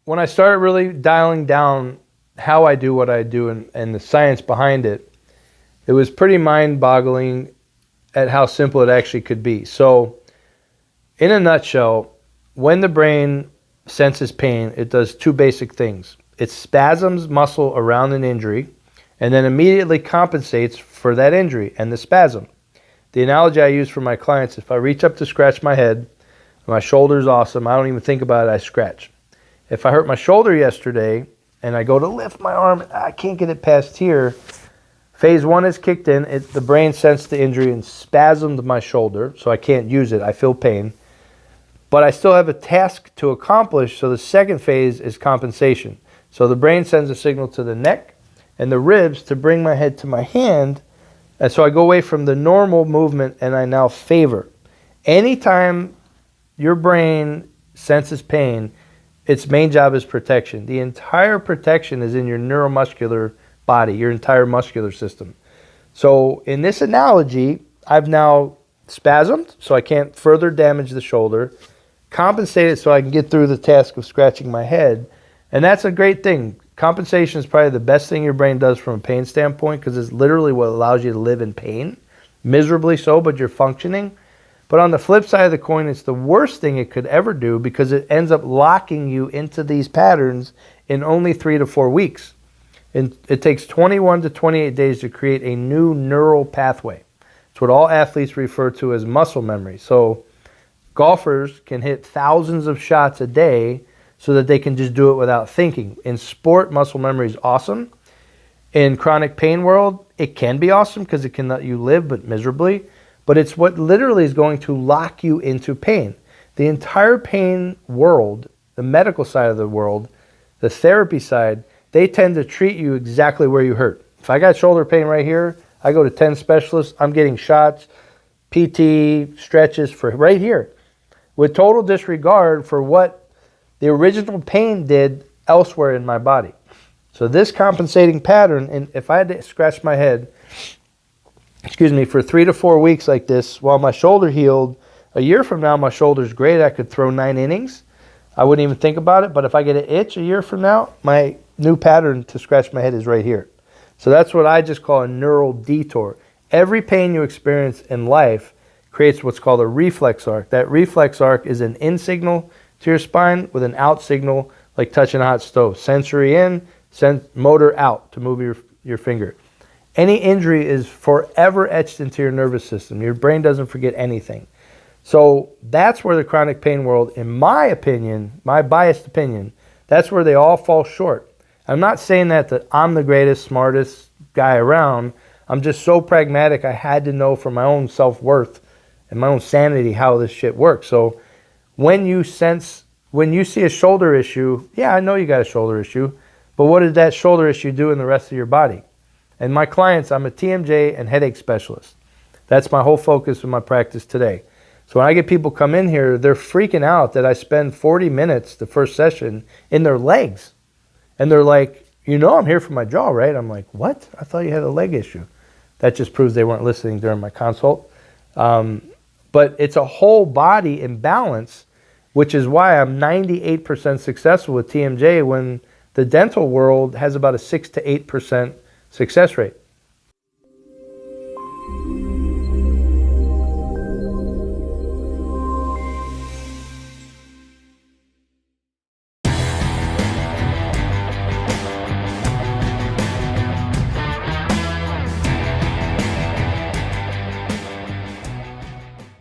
when I started really dialing down how I do what I do and the science behind it, it was pretty mind-boggling at how simple it actually could be. So in a nutshell, when the brain senses pain, it does two basic things. It spasms muscle around an injury and then immediately compensates for that injury and the spasm. The analogy I use for my clients, if I reach up to scratch my head, my shoulder's awesome, I don't even think about it, I scratch. If I hurt my shoulder yesterday and I go to lift my arm, I can't get it past here, phase one is kicked in, the brain sensed the injury and spasmed my shoulder, so I can't use it, I feel pain. But I still have a task to accomplish, so the second phase is compensation. So the brain sends a signal to the neck and the ribs to bring my head to my hand, and so I go away from the normal movement and I now favor. Anytime your brain senses pain, its main job is protection. The entire protection is in your neuromuscular body, your entire muscular system. So in this analogy, I've now spasmed, so I can't further damage the shoulder, compensated so I can get through the task of scratching my head, and that's a great thing. Compensation is probably the best thing your brain does from a pain standpoint because it's literally what allows you to live in pain, miserably so, but you're functioning. But on the flip side of the coin, it's the worst thing it could ever do because it ends up locking you into these patterns in only 3 to 4 weeks. And it takes 21 to 28 days to create a new neural pathway. It's what all athletes refer to as muscle memory. So golfers can hit thousands of shots a day so that they can just do it without thinking. In sport, muscle memory is awesome. In chronic pain world, it can be awesome because it can let you live, but miserably. But it's what literally is going to lock you into pain. The entire pain world, the medical side of the world, the therapy side, they tend to treat you exactly where you hurt. If I got shoulder pain right here, I go to 10 specialists, I'm getting shots, PT, stretches for right here, with total disregard for what the original pain did elsewhere in my body. So this compensating pattern, and if I had to scratch my head, for 3 to 4 weeks like this, while my shoulder healed, a year from now my shoulder's great, I could throw 9 innings. I wouldn't even think about it, but if I get an itch a year from now, my new pattern to scratch my head is right here. So that's what I just call a neural detour. Every pain you experience in life creates what's called a reflex arc. That reflex arc is an in signal to your spine with an out signal like touching a hot stove. Sensory in, motor out to move your finger. Any injury is forever etched into your nervous system. Your brain doesn't forget anything. So that's where the chronic pain world, in my opinion, my biased opinion, that's where they all fall short. I'm not saying that I'm the greatest, smartest guy around. I'm just so pragmatic, I had to know for my own self-worth and my own sanity how this shit works. So when you see a shoulder issue, yeah, I know you got a shoulder issue, but what did that shoulder issue do in the rest of your body? And my clients, I'm a TMJ and headache specialist. That's my whole focus of my practice today. So when I get people come in here, they're freaking out that I spend 40 minutes the first session in their legs. And they're like, I'm here for my jaw, right? I'm like, what? I thought you had a leg issue. That just proves they weren't listening during my consult. But it's a whole body imbalance, which is why I'm 98% successful with TMJ when the dental world has about a 6 to 8% success rate.